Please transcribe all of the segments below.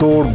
2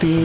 3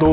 2